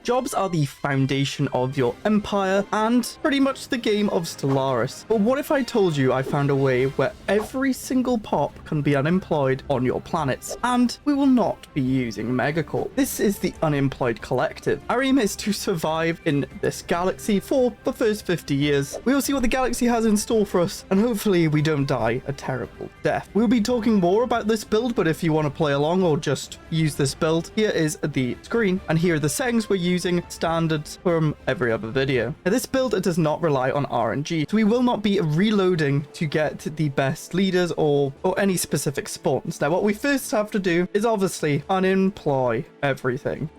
Jobs are the foundation of your empire and pretty much the game of Stellaris. But what if I told you I found a way where every single pop can be unemployed on your planets, and we will not be using Megacorp? This is the Unemployed Collective. Our aim is to survive in this galaxy for the first 50 years. We will see what the galaxy has in store for us, and hopefully we don't die a terrible death. We'll be talking more about this build, but if you want to play along or just use this build, here is the screen, and here are the settings we're using, standards from every other video. Now, this build does not rely on RNG, so we will not be reloading to get the best leaders or any specific spawns. Now, what we first have to do is obviously unemploy everything.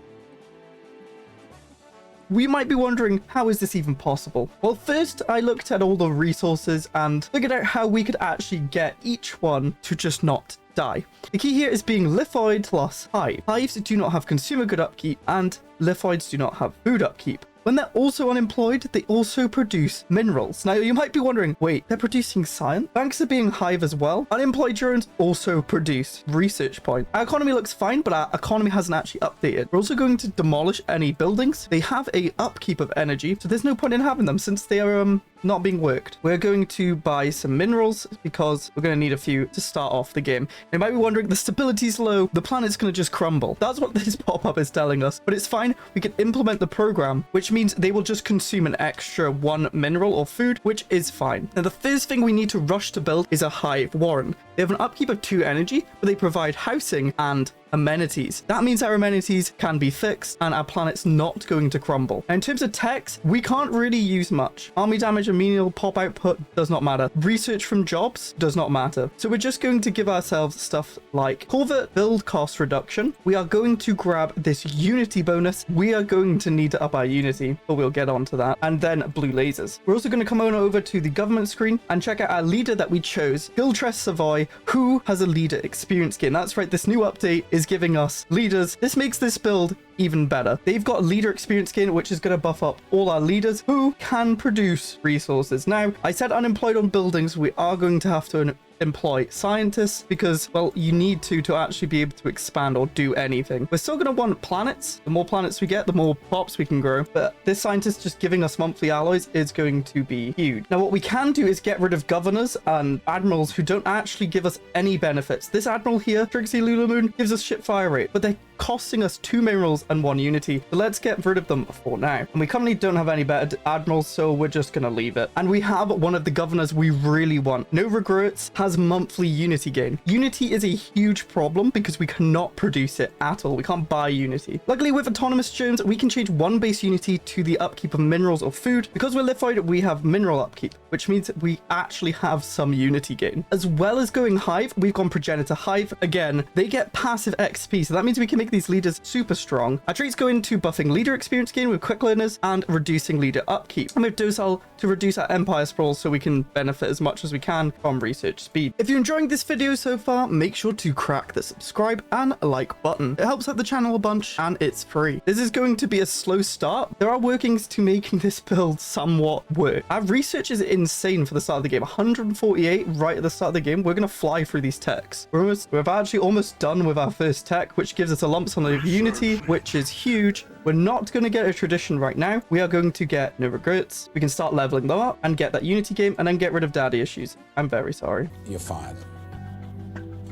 We might be wondering, how is this even possible? Well, first I looked at all the resources and figured out how we could actually get each one to just not die. The key here is being lithoid plus hive. Hives do not have consumer good upkeep, and lithoids do not have food upkeep. When they're also unemployed, they also produce minerals. Now, you might be wondering, wait, they're producing science? Thanks to being hive as well, unemployed drones also produce research points. Our economy looks fine, but our economy hasn't actually updated. We're also going to demolish any buildings. They have a upkeep of energy, so there's no point in having them since they are not being worked. We're going to buy some minerals because we're going to need a few to start off the game. You might be wondering, the stability's low, the planet's going to just crumble. That's what this pop-up is telling us, but it's fine. We can implement the program, which means they will just consume an extra 1 mineral or food, which is fine. Now, the first thing we need to rush to build is a hive warren. They have an upkeep of 2 energy, but they provide housing and amenities. That means our amenities can be fixed and our planet's not going to crumble. Now, in terms of techs, we can't really use much. Army damage and menial pop output does not matter. Research from jobs does not matter. So we're just going to give ourselves stuff like Corvette build cost reduction. We are going to grab this unity bonus. We are going to need to up our unity, but we'll get onto that. And then blue lasers. We're also going to come on over to the government screen and check out our leader that we chose, Giltress Savoy, who has a leader experience gain. That's right, this new update is giving us leaders. This makes this build even better. They've got leader experience gain, which is going to buff up all our leaders who can produce resources. Now, I said unemployed on buildings. We are going to have to employ scientists because, well, you need to actually be able to expand or do anything. We're still going to want planets. The more planets we get, the more pops we can grow. But this scientist just giving us monthly alloys is going to be huge. Now, what we can do is get rid of governors and admirals who don't actually give us any benefits. This admiral here, Trixie Lulamoon, gives us ship fire rate, but they're costing us 2 minerals and 1 unity. So let's get rid of them for now. And we currently don't have any better admirals, so we're just going to leave it. And we have one of the governors we really want. No Regrets has monthly unity gain. Unity is a huge problem because we cannot produce it at all. We can't buy unity. Luckily, with autonomous drones, we can change 1 base unity to the upkeep of minerals or food. Because we're lithoid, we have mineral upkeep, which means we actually have some unity gain. As well as going hive, we've gone progenitor hive. Again, they get passive XP, so that means we can make these leaders super strong. Our traits go into buffing leader experience gain with quick learners and reducing leader upkeep. And we have docile to reduce our empire sprawl so we can benefit as much as we can from research speed. If you're enjoying this video so far, make sure to crack the subscribe and like button. It helps out the channel a bunch and it's free. This is going to be a slow start. There are workings to making this build somewhat work. Our research is insane for the start of the game. 148 right at the start of the game. We're going to fly through these techs. We're actually almost done with our first tech, which gives us a lump sum of unity, which is huge. We're not going to get a tradition right now. We are going to get no regrets. We can start leveling them up and get that unity game and then get rid of daddy issues. I'm very sorry. You're fine.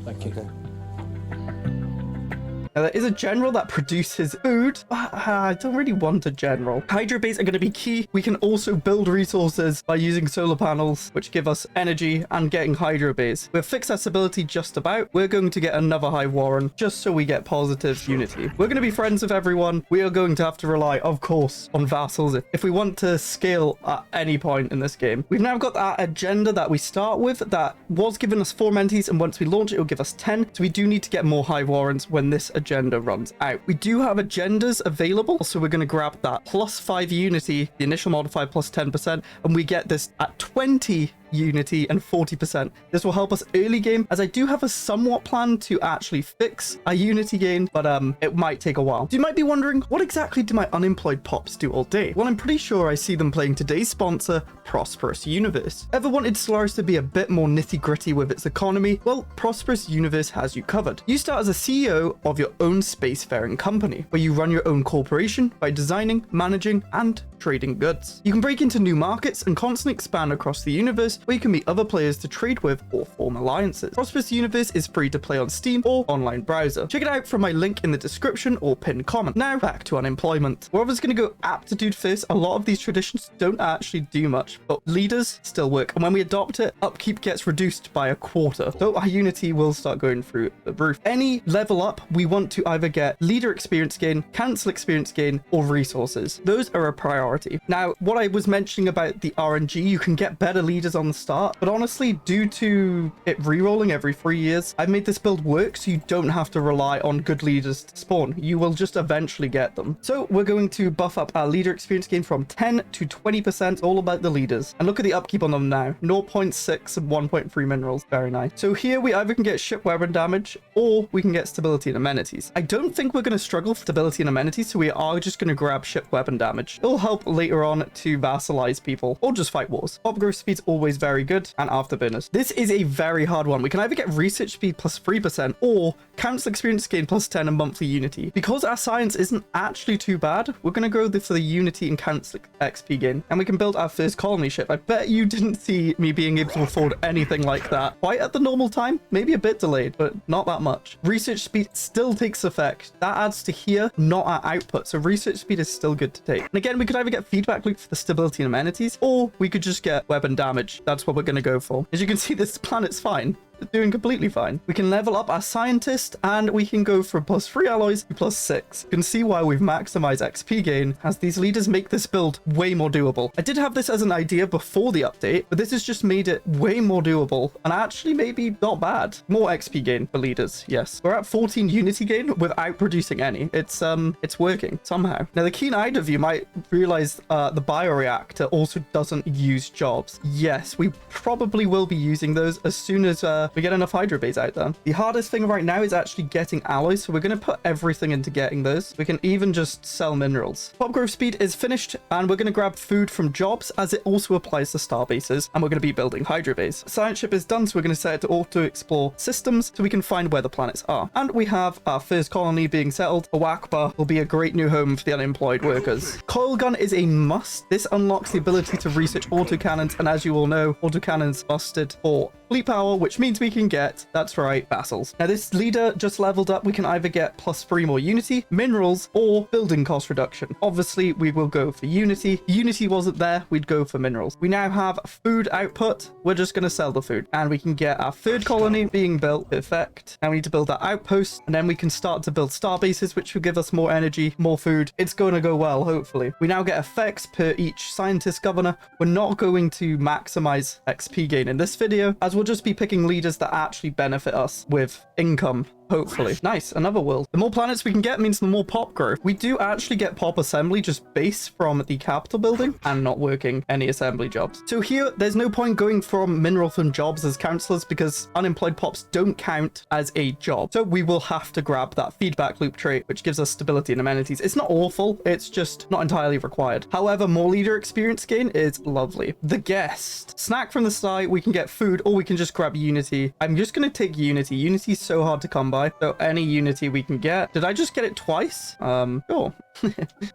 Thank you. Now, there is a general that produces food, but I don't really want a general. Hydro bays are going to be key. We can also build resources by using solar panels, which give us energy and getting hydro bays. We've fixed our stability just about. We're going to get another hive warren just so we get positive unity. We're going to be friends with everyone. We are going to have to rely, of course, on vassals if we want to scale at any point in this game. We've now got that agenda that we start with that was giving us 4 mentees, and once we launch it, it'll give us 10. So we do need to get more hive warrens when this agenda runs out. We do have agendas available, so we're going to grab that +5 unity, the initial modifier plus 10%, and we get this at 20 unity, and 40%. This will help us early game, as I do have a somewhat plan to actually fix our unity gain, but it might take a while. So you might be wondering, what exactly do my unemployed pops do all day? Well, I'm pretty sure I see them playing today's sponsor, Prosperous Universe. Ever wanted Stellaris to be a bit more nitty-gritty with its economy? Well, Prosperous Universe has you covered. You start as a CEO of your own spacefaring company, where you run your own corporation by designing, managing, and trading goods. You can break into new markets and constantly expand across the universe, where you can meet other players to trade with or form alliances. Prosperous Universe is free to play on Steam or online browser. Check it out from my link in the description or pinned comment. Now back to unemployment. We're obviously going to go aptitude first. A lot of these traditions don't actually do much, but leaders still work, and when we adopt it, upkeep gets reduced by a quarter, so our unity will start going through the roof. Any level up, we want to either get leader experience gain, cancel experience gain, or resources. Those are a priority. Now, what I was mentioning about the RNG, you can get better leaders on the start, but honestly, due to it re-rolling every 3 years, I've made this build work so you don't have to rely on good leaders to spawn. You will just eventually get them. So we're going to buff up our leader experience gain from 10 to 20%, all about the leaders. And look at the upkeep on them now. 0.6 and 1.3 minerals. Very nice. So here we either can get ship weapon damage or we can get stability and amenities. I don't think we're going to struggle for stability and amenities, so we are just going to grab ship weapon damage. It'll help later on to vassalize people or just fight wars. Pop growth speed's always very good, and afterburners. This is a very hard one. We can either get research speed plus 3% or council experience gain plus 10 and monthly unity. Because our science isn't actually too bad, we're going to go for the unity and council XP gain, and we can build our first colony ship. I bet you didn't see me being able to afford anything like that quite at the normal time. Maybe a bit delayed, but not that much. Research speed still takes effect. That adds to here, not our output, so research speed is still good to take. And again, we could either get feedback loop for the stability and amenities, or we could just get weapon damage. That's what we're going to go for. As you can see, this planet's fine. Doing completely fine. We can level up our scientist, and we can go from +3 alloys to +6. You can see why we've maximized XP gain, as these leaders make this build way more doable. I did have this as an idea before the update, but this has just made it way more doable, and actually maybe not bad. More XP gain for leaders, yes. We're at 14 unity gain without producing any. It's working somehow. Now, the keen-eyed of you might realize the bioreactor also doesn't use jobs. Yes, we probably will be using those as soon as we get enough hydro bays out there. The hardest thing right now is actually getting alloys, so we're going to put everything into getting those. We can even just sell minerals. Pop growth speed is finished, and we're going to grab food from jobs, as it also applies to star bases, and we're going to be building hydro bays. Science ship is done, so we're going to set it to auto explore systems so we can find where the planets are. And we have our first colony being settled. Awakba will be a great new home for the unemployed workers. Coil gun is a must. This unlocks the ability to research autocannons, and as you all know, autocannons busted for fleet power, which means we can get, that's right, vassals. Now, this leader just leveled up. We can either get +3 more unity, minerals, or building cost reduction. Obviously, we will go for unity. Unity wasn't there, we'd go for minerals. We now have food output. We're just going to sell the food, and we can get our third colony being built. Perfect. Now we need to build that outpost, and then we can start to build star bases, which will give us more energy, more food. It's going to go well, hopefully. We now get effects per each scientist governor. We're not going to maximize XP gain in this video, as we'll just be picking leaders that actually benefit us with income. Hopefully. Nice, another world. The more planets we can get means the more pop growth. We do actually get pop assembly just base from the capital building and not working any assembly jobs. So here, there's no point going from mineral from jobs as counselors, because unemployed pops don't count as a job. So we will have to grab that feedback loop trait, which gives us stability and amenities. It's not awful, it's just not entirely required. However, more leader experience gain is lovely. The guest. Snack from the side, we can get food, or we can just grab unity. I'm just going to take unity. Unity is so hard to come by. So any unity we can get. Did I just get it twice? Sure.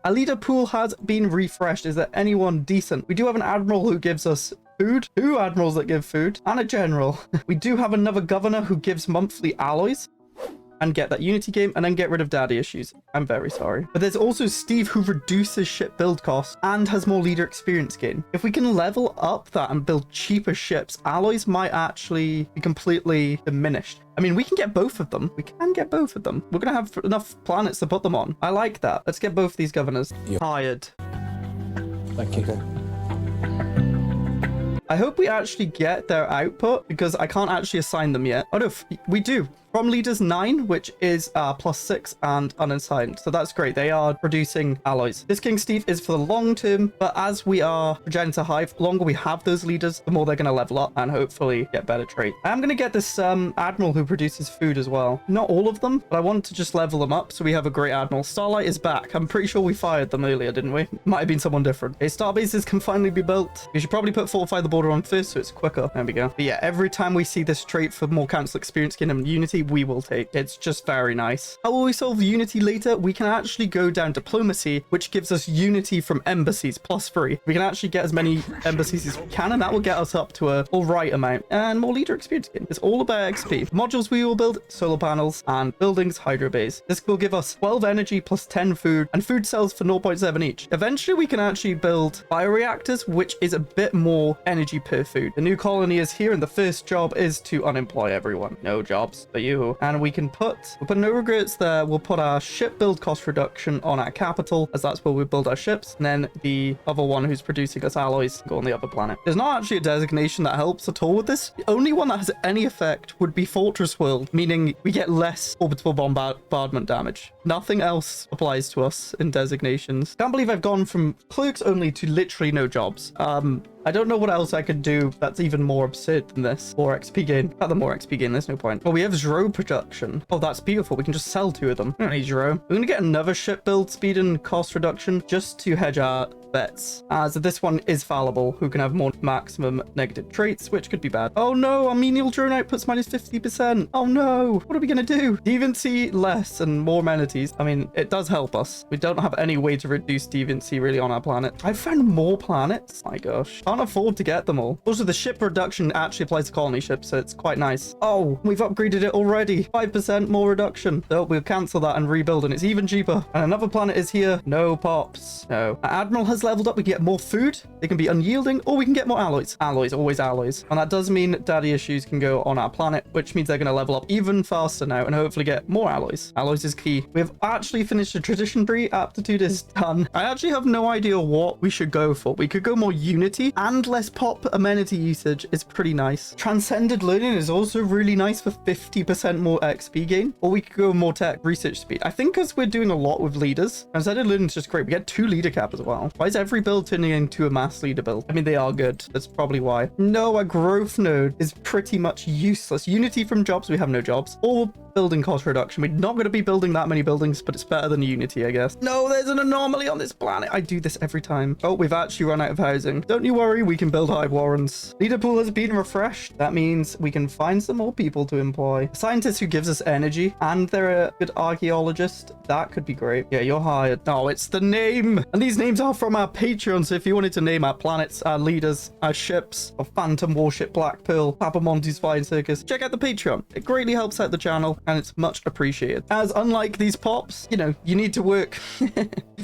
Our leader pool has been refreshed. Is there anyone decent? We do have an admiral who gives us food, 2 admirals that give food, and a general. We do have another governor who gives monthly alloys, and get that unity game, and then get rid of daddy issues. I'm very sorry. But there's also Steve, who reduces ship build costs and has more leader experience gain. If we can level up that and build cheaper ships, alloys might actually be completely diminished. I mean, we can get both of them. We can get both of them. We're going to have enough planets to put them on. I like that. Let's get both these governors. Yep. Hired. Thank you. Okay. I hope we actually get their output, because I can't actually assign them yet. Oh no, we do. From leaders 9, which is +6 and unassigned. So that's great. They are producing alloys. This King Steve is for the long term, but as we are Progenitor Hive, the longer we have those leaders, the more they're going to level up and hopefully get better traits. I'm going to get this admiral who produces food as well. Not all of them, but I want to just level them up so we have a great admiral. Starlight is back. I'm pretty sure we fired them earlier, didn't we? Might have been someone different. Okay, star bases can finally be built. We should probably put fortify the border on first so it's quicker. There we go. But yeah, every time we see this trait for more council experience gain and unity, we will take. It's just very nice. How will we solve unity later? We can actually go down diplomacy, which gives us unity from embassies +3. We can actually get as many embassies as we can, and that will get us up to a all right amount and more leader experience gain. It's all about XP. Modules we will build: solar panels and buildings, hydro bays. This will give us 12 energy plus 10 food, and food cells for 0.7 each. Eventually we can actually build bioreactors, which is a bit more energy per food. The new colony is here, and the first job is to unemploy everyone. No jobs for you. And we'll put no regrets there. We'll put our ship build cost reduction on our capital, as that's where we build our ships, and then the other one who's producing us alloys go on the other planet. There's not actually a designation that helps at all with this. The only one that has any effect would be Fortress World, meaning we get less orbital bombardment damage. Nothing else applies to us in designations. Can't believe I've gone from clerks only to literally no jobs. I don't know what else I could do that's even more absurd than this. More XP gain. Cut the more XP gain, there's no point. Oh, we have Zero production. Oh, that's beautiful. We can just sell 2 of them. We don't need Zero. We're going to get another ship build speed and cost reduction just to hedge our bets. So this one is fallible, who can have more maximum negative traits, which could be bad. Oh no, our menial drone outputs -50%. Oh no, what are we going to do? Deviancy less and more amenities. I mean, it does help us. We don't have any way to reduce deviancy really on our planet. I found more planets. My gosh. Can't afford to get them all. Also, the ship reduction actually applies to colony ships, so it's quite nice. Oh, we've upgraded it already. 5% more reduction. So we'll cancel that and rebuild, and it's even cheaper. And another planet is here. No pops. No. Our admiral has leveled up. We can get more food. They can be unyielding, or we can get more alloys. Alloys, always alloys. And that does mean daddy issues can go on our planet, which means they're going to level up even faster now and hopefully get more alloys. Alloys is key. We have actually finished the tradition tree. Aptitude is done. I actually have no idea what we should go for. We could go more unity and less pop. Amenity usage is pretty nice. Transcended learning is also really nice for 50% more XP gain, or we could go more tech research speed. I think because we're doing a lot with leaders, transcended learning is just great. We get 2 leader cap as well. Why is every build turning into a mass leader build? I mean, they are good. That's probably why. No, our growth node is pretty much useless. Unity from jobs, we have no jobs. Or building cost reduction. We're not going to be building that many buildings, but it's better than Unity, I guess. No, there's an anomaly on this planet. I do this every time. Oh, we've actually run out of housing. Don't you worry, we can build hive warrens. Leader pool has been refreshed. That means we can find some more people to employ. A scientist who gives us energy, and they're a good archaeologist. That could be great. Yeah, you're hired. Oh, it's the name. And these names are from our Patreon, so if you wanted to name our planets, our leaders, our ships, our Phantom Warship Black Pearl, Papamonti's Flying Circus, check out the Patreon. It greatly helps out the channel, and it's much appreciated. As unlike these pops, you know, you need to work.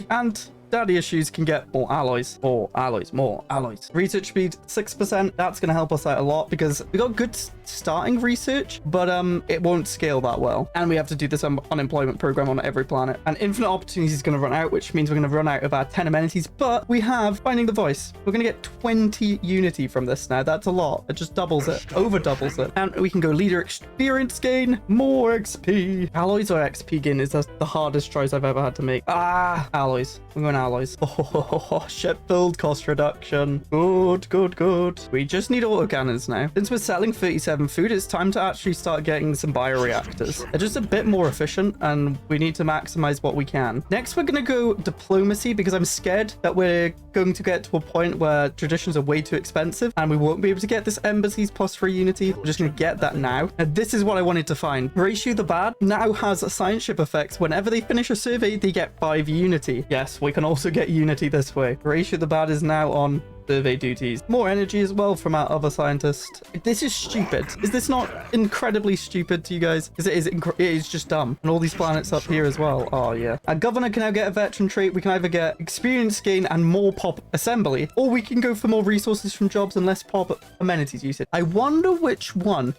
And daddy issues can get more alloys. More alloys, more alloys. Research speed 6%. That's going to help us out a lot because we got good starting research, but it won't scale that well. And we have to do this unemployment program on every planet. And infinite opportunities is going to run out, which means we're going to run out of our 10 amenities. But we have finding the voice. We're going to get 20 unity from this now. That's a lot. It just doubles it, over doubles it. And we can go leader experience gain, more XP. Alloys or XP gain is the hardest choice I've ever had to make. Alloys. We're going alloys. Oh, ship build cost reduction. Good, good, good. We just need autocannons now. Since we're selling 37 food, it's time to actually start getting some bioreactors. They're just a bit more efficient, and we need to maximize what we can. Next, we're going to go diplomacy because I'm scared that we're going to get to a point where traditions are way too expensive and we won't be able to get this embassies +3 unity. We're just going to get that now. And this is what I wanted to find. Ratio the Bad now has a science ship effects. Whenever they finish a survey, they get 5 unity. Yes, we can also get unity this way. Ratio the Bad is now on survey duties. More energy as well from our other scientist. This is stupid. Is this not incredibly stupid to you guys? Because it is just dumb. And all these planets up here as well. Oh yeah. Our governor can now get a veteran trait. We can either get experience gain and more pop assembly, or we can go for more resources from jobs and less pop amenities usage. I wonder which one.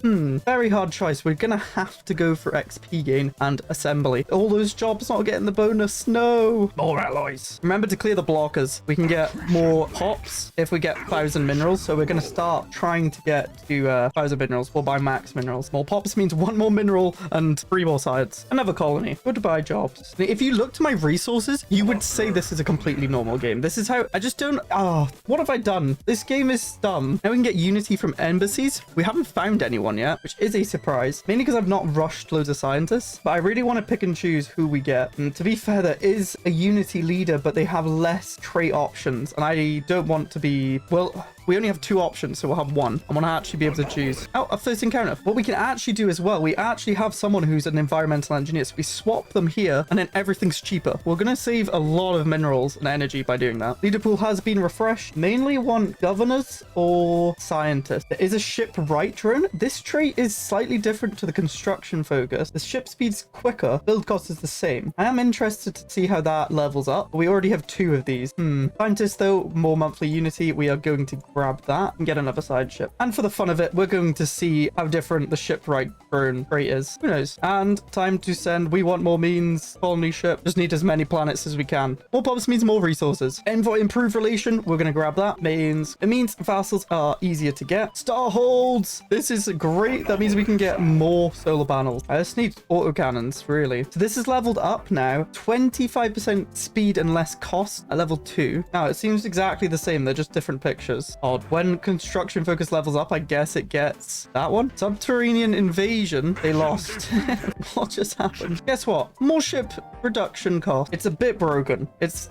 Very hard choice. We're gonna have to go for XP gain and assembly. All those jobs not getting the bonus. No. More alloys. Remember to clear the blockers. We can get more pops bonus if we get 1,000 minerals. So we're going to start trying to get to 1,000 minerals. We'll buy max minerals. More pops means 1 more mineral and 3 more science. Another colony. Goodbye jobs. If you look to my resources, you would say this is a completely normal game. This is how I just don't. Oh, what have I done? This game is dumb. Now we can get unity from embassies. We haven't found anyone yet, which is a surprise. Mainly because I've not rushed loads of scientists, but I really want to pick and choose who we get. And to be fair, there is a unity leader, but they have less trait options. And I don't want to be, well, we only have 2 options, so we'll have 1. I want to actually be able to choose. Oh, a first encounter. What we can actually do as well, we actually have someone who's an environmental engineer. So we swap them here and then everything's cheaper. We're going to save a lot of minerals and energy by doing that. Leader pool has been refreshed. Mainly want governors or scientists. There is a shipwright drone. This trait is slightly different to the construction focus. The ship speed's quicker. Build cost is the same. I am interested to see how that levels up. We already have 2 of these. Scientists though, more monthly unity. We are going to grab that and get another side ship. And for the fun of it, we're going to see how different the shipwright drone rate is. Who knows? And time to send. We want more means. Colony ship. Just need as many planets as we can. More pops means more resources. Envoy improved relation. We're going to grab that. It means vassals are easier to get. Star holds. This is great. That means we can get more solar panels. I just need autocannons, really. So this is leveled up now. 25% speed and less cost at level 2. Now it seems exactly the same. They're just different pictures. Odd. When construction focus levels up, I guess it gets that one. Subterranean invasion. They lost. What just happened? Guess what? More ship reduction cost. It's a bit broken. It's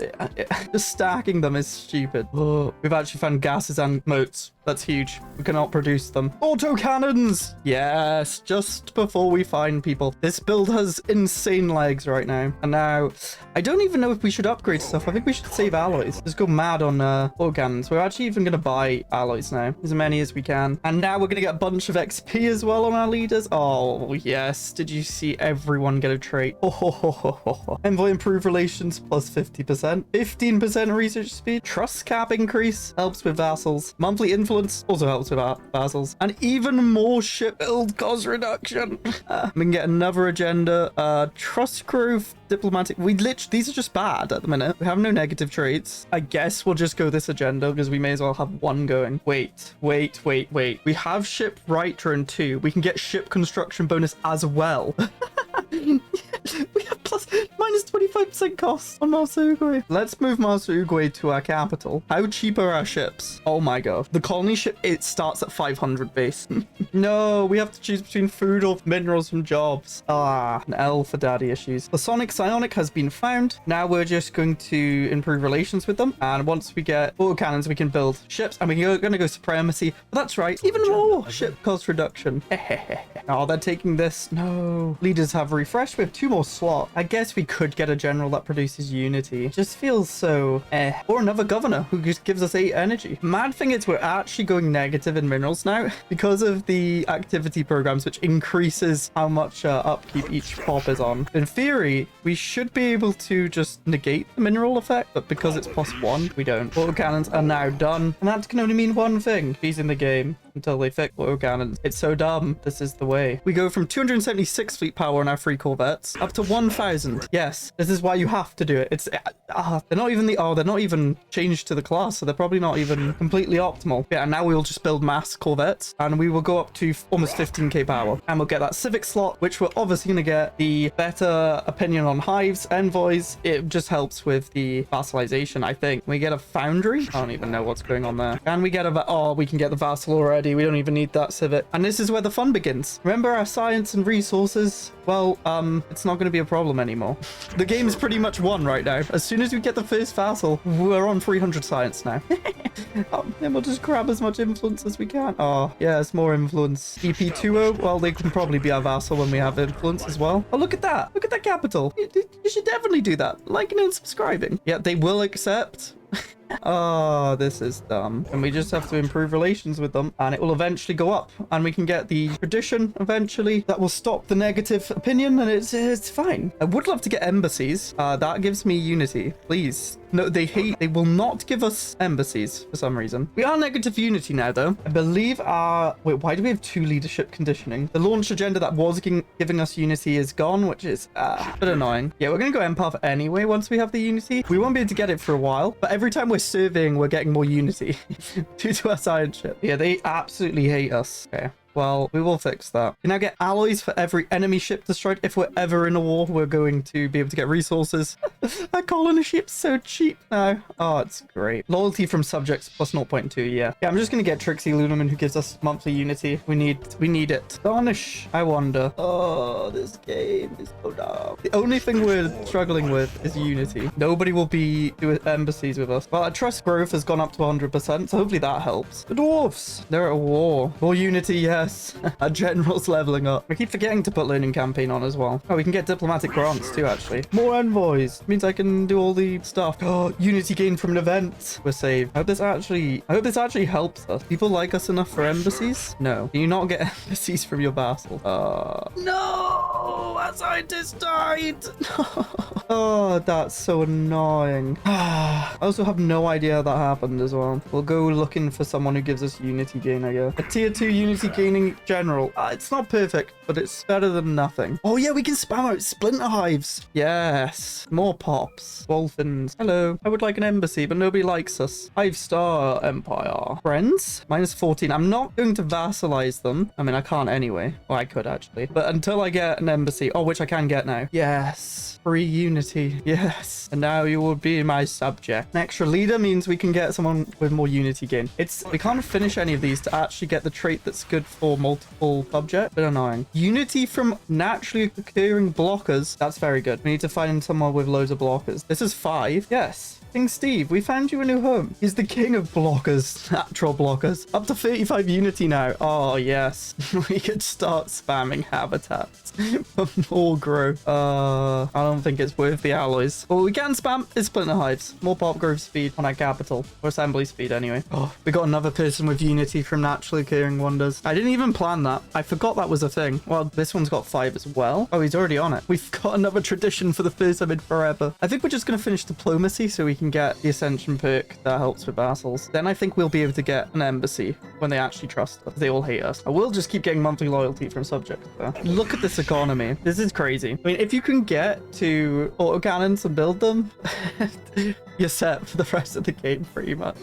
just stacking them is stupid. Oh, we've actually found gases and moats. That's huge. We cannot produce them. Autocannons! Yes, just before we find people. This build has insane legs right now. And now, I don't even know if we should upgrade stuff. I think we should save alloys. Just go mad on autocannons. We're actually even going to buy alloys now. As many as we can. And now we're going to get a bunch of XP as well on our leaders. Oh, yes. Did you see everyone get a trait? Oh. Envoy improve relations plus 50%. 15% research speed. Trust cap increase. Helps with vassals. Monthly influence also helps with our vassals, and even more ship build cost reduction. We can get another agenda. Trust growth, diplomatic. These are just bad at the minute. We have no negative traits. I guess we'll just go this agenda because we may as well have 1 going. Wait. We have ship right turn 2. We can get ship construction bonus as well. We have minus 25% cost on Marsugwe. Let's move Marsugwe to our capital. How cheap are our ships? Oh my god. The colony ship, it starts at 500 base. No, we have to choose between food or minerals from jobs. An L for daddy issues. The Sonic Psionic has been found. Now we're just going to improve relations with them. And once we get autocannons, we can build ships. And we're going to go supremacy. But that's right. Even more ship cost reduction. Oh, they're taking this. No. Leaders have refreshed. We have 2 more slots. I guess we could get a general that produces unity. It just feels so Or another governor who just gives us 8 energy. Mad thing is we're actually going negative in minerals now because of the activity programs, which increases how much upkeep each pop is on. In theory, we should be able to just negate the mineral effect, but because it's +1, we don't. Autocannons are now done, and that can only mean one thing. He's in the game until they fix autocannons. It's so dumb. This is the way. We go from 276 fleet power on our 3 corvettes up to 1,000. Yes, this is why you have to do it. It's they're not even changed to the class, so they're probably not even completely optimal. Yeah, and now we'll just build mass corvettes, and we will go up to almost 15k power, and we'll get that civic slot, which we're obviously going to get the better opinion on hives, envoys. It just helps with the vassalization, I think. We get a foundry. I don't even know what's going on there. And we get we can get the vassal already. We don't even need that civic. And this is where the fun begins. Remember our science and resources? Well, it's not going to be a problem anymore. The game is pretty much won right now. As soon as we get the first vassal, we're on 300 science now. Then we'll just grab as much influence as we can. Oh, yes, more influence. EP20. Well, they can probably be our vassal when we have influence as well. Oh, look at that. Look at that capital. You should definitely do that. Liking and subscribing. Yeah, they will accept. Oh, this is dumb. And we just have to improve relations with them, and it will eventually go up, and we can get the tradition eventually that will stop the negative opinion, and it's fine. I would love to get embassies. That gives me unity. Please No, they will not give us embassies for some reason. We are negative unity now, though. I believe wait, why do we have 2 leadership conditioning? The launch agenda that was giving us unity is gone, which is a bit annoying. Yeah, we're going to go empath anyway once we have the unity. We won't be able to get it for a while, but every time we're surveying, we're getting more unity due to our science ship. Yeah, they absolutely hate us. Okay. Well, we will fix that. You now get alloys for every enemy ship destroyed. If we're ever in a war, we're going to be able to get resources. Our colony ship's so cheap now. Oh, it's great. Loyalty from subjects plus 0.2. Yeah. Yeah, I'm just going to get Trixie Lunaman, who gives us monthly unity. We need it. Tarnish, I wonder. Oh, this game is so dumb. The only thing we're struggling with is unity. Nobody will be doing embassies with us. Well, our trust growth has gone up to 100%, so hopefully that helps. The dwarfs, they're at a war. More unity, yeah. Our general's leveling up. I keep forgetting to put learning campaign on as well. Oh, we can get diplomatic grants too, actually. More envoys. Means I can do all the stuff. Oh, unity gain from an event. We're saved. I hope this actually helps us. People like us enough for embassies? No. Can you not get embassies from your vassal? No! Our scientist died! Oh, that's so annoying. I also have no idea how that happened as well. We'll go looking for someone who gives us unity gain, I guess. A tier 2 unity gain general. It's not perfect, but it's better than nothing. Oh yeah, we can spam out splinter hives. Yes, more pops. Dolphins. Hello, I would like an embassy, but nobody likes us. 5-star empire. Friends, -14. I'm not going to vassalize them. I mean, I can't anyway. Well, I could actually, but until I get an embassy, which I can get now. Yes, free unity. Yes, and now you will be my subject. An extra leader means we can get someone with more unity gain. We can't finish any of these to actually get the trait that's good for multiple subjects. Bit annoying. Unity from naturally occurring blockers. That's very good. We need to find someone with loads of blockers. This is 5. Yes. King Steve, we found you a new home. He's the king of blockers, natural blockers. Up to 35 unity now. Oh, yes. We could start spamming habitats for more growth. I don't think it's worth the alloys. What we can spam is splinter hives. More pop growth speed on our capital. Or assembly speed, anyway. Oh, we got another person with unity from naturally occurring wonders. I didn't even plan that. I forgot that was a thing. Well, this one's got 5 as well. Oh, he's already on it. We've got another tradition for the first time in forever. I think we're just going to finish diplomacy so we can get the ascension perk that helps with vassals. Then I think we'll be able to get an embassy when they actually trust us. They all hate us. I will just keep getting monthly loyalty from subjects though. Look at this economy. This is crazy. I mean, if you can get to autocannons and build them, you're set for the rest of the game pretty much.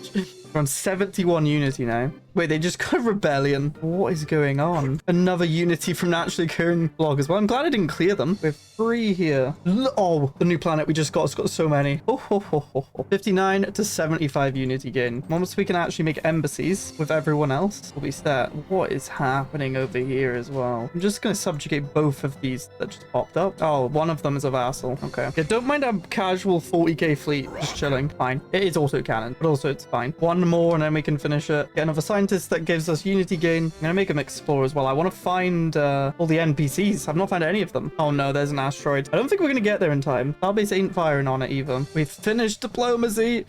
We're on 71 unity now. Wait, they just got a rebellion. What is going on? Another unity from naturally occurring blockers. Well, I'm glad I didn't clear them. We have 3 here. Oh, the new planet we just got has got so many. 59 to 75 unity gain. Once we can actually make embassies with everyone else, we'll be set. What is happening over here as well? I'm just going to subjugate both of these that just popped up. Oh, one of them is a vassal. Okay. Yeah, don't mind a casual 40k fleet just chilling. Fine. It is also cannon, but also it's fine. One more and then we can finish it. Get another scientist that gives us unity gain. I'm gonna make them explore as well. I want to find all the NPCs. I've not found any of them. Oh no, there's an asteroid. I don't think we're gonna get there in time. Our base ain't firing on it either. We've finished diplomacy,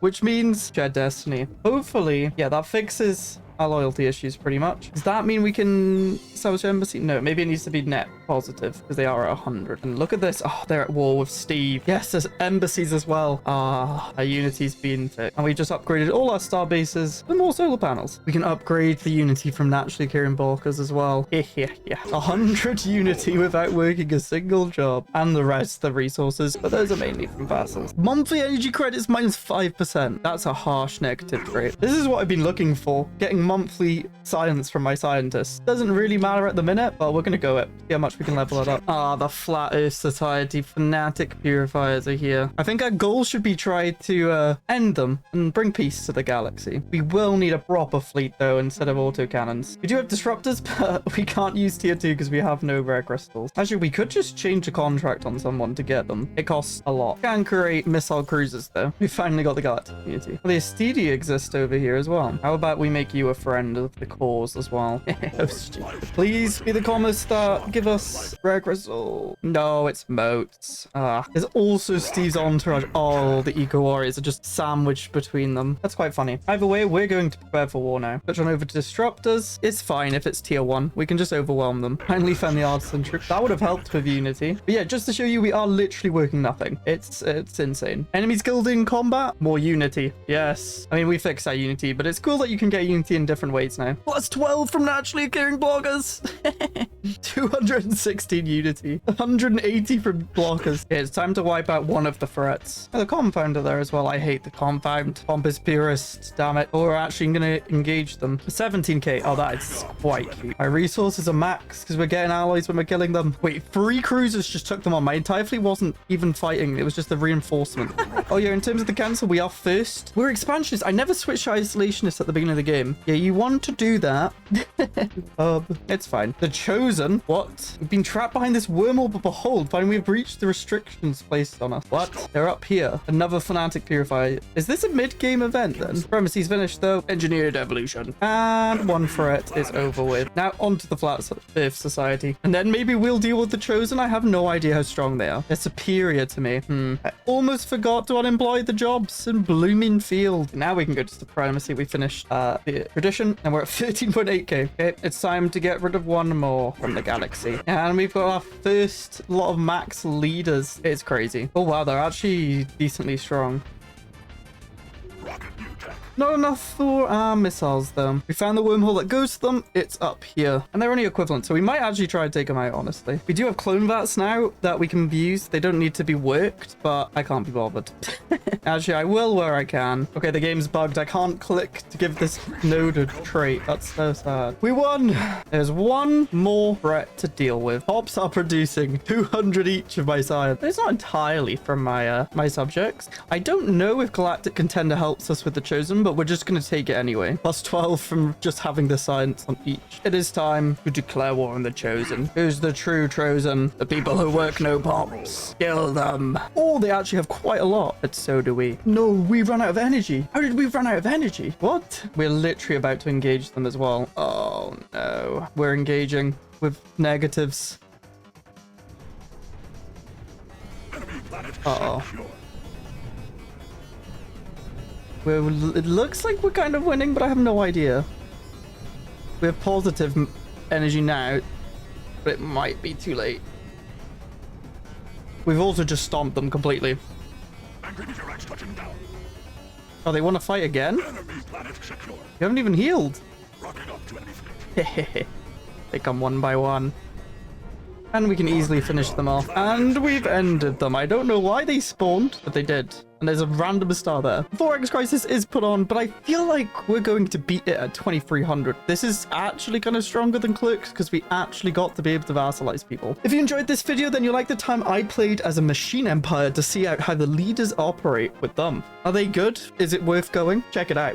which means shared destiny. Hopefully, yeah, that fixes our loyalty issues pretty much. Does that mean we can establish embassy? No, maybe it needs to be net positive because they are at 100. And look at this. Oh, they're at war with Steve. Yes, there's embassies as well. Our unity's been fixed. And we just upgraded all our star bases with more solar panels. We can upgrade the unity from naturally occurring blockers as well. Yeah. 100 unity without working a single job. And the rest, the resources. But those are mainly from vassals. Monthly energy credits minus 5%. That's a harsh negative rate. This is what I've been looking for. Getting monthly science from my scientists. Doesn't really matter at the minute, but we're gonna go it. See how much we can level it up. The Flat Earth Society fanatic purifiers are here. I think our goal should be try to end them and bring peace to the galaxy. We will need a proper fleet though instead of autocannons. We do have disruptors, but we can't use tier 2 because we have no rare crystals. Actually, we could just change a contract on someone to get them. It costs a lot. Can create missile cruisers though. We finally got the galactic community. Well, the Astedia exist over here as well. How about we make you a a friend of the cause as well. Oh, stupid. Please be the commerce that give us rare crystal. No, it's moats. There's also Steve's entourage. Oh, the eco warriors are just sandwiched between them. That's quite funny. Either way, we're going to prepare for war now. Switch on over to disruptors. It's fine if it's tier 1. We can just overwhelm them. Finally found the artisan troop. That would have helped with unity. But yeah, just to show you, we are literally working nothing. It's insane. Enemies killed in combat. More unity. Yes. I mean, we fixed our unity, but it's cool that you can get unity in different ways now. Plus 12 from naturally occurring blockers. 216 unity. 180 from blockers. Yeah, it's time to wipe out one of the threats. Oh, the compounder there as well. I hate the compound. Pompous purist. Damn it. Oh, we're actually going to engage them. 17k. Oh, that is quite cute. My resources are max because we're getting allies when we're killing them. Wait, 3 cruisers just took them on. My entire fleet wasn't even fighting. It was just a reinforcement. Oh, yeah, in terms of the cancel, we are first. We're expansionists. I never switched to isolationists at the beginning of the game. Yeah, you want to do that. It's fine. The Chosen. What? We've been trapped behind this wormhole, but behold, finally we've breached the restrictions placed on us. What? They're up here. Another fanatic purifier. Is this a mid-game event then? Premises finished though. Engineered evolution. And one threat is over with. Now onto the Flat Earth Society. And then maybe we'll deal with the Chosen. I have no idea how strong they are. They're superior to me. I almost forgot to unemploy the jobs in Blooming Field. Now we can go to supremacy. We finished the tradition and we're at 13.8k. Okay, it's time to get rid of one more from the galaxy. And we've got our first lot of max leaders. It's crazy. Oh wow, they're actually decently strong. Not enough for our missiles though. We found the wormhole that goes to them. It's up here. And they're only equivalent, so we might actually try and take them out, honestly. We do have clone vats now that we can use. They don't need to be worked, but I can't be bothered. Actually, I will where I can. Okay, the game's bugged. I can't click to give this node a trait. That's so sad. We won. There's one more threat to deal with. Hops are producing 200 each of my science. It's not entirely from my my subjects. I don't know if Galactic Contender helps us with the Chosen, but we're just going to take it anyway. Plus 12 from just having the science on each. It is time to declare war on the Chosen. Who's the true Chosen? The people who work no pops. Kill them. Oh, they actually have quite a lot. But so do we. No, we run out of energy. How did we run out of energy? What? We're literally about to engage them as well. Oh, no. We're engaging with negatives. Uh-oh. It looks like we're kind of winning, but I have no idea. We have positive energy now, but it might be too late. We've also just stomped them completely. Oh, they want to fight again? You haven't even healed. They come one by one. And we can easily finish them off. And we've ended them. I don't know why they spawned, but they did. And there's a random star there. 4X Crisis is put on, but I feel like we're going to beat it at 2300. This is actually kind of stronger than Clerks because we actually got to be able to vassalize people. If you enjoyed this video, then you'll like the time I played as a machine empire to see out how the leaders operate with them. Are they good? Is it worth going? Check it out.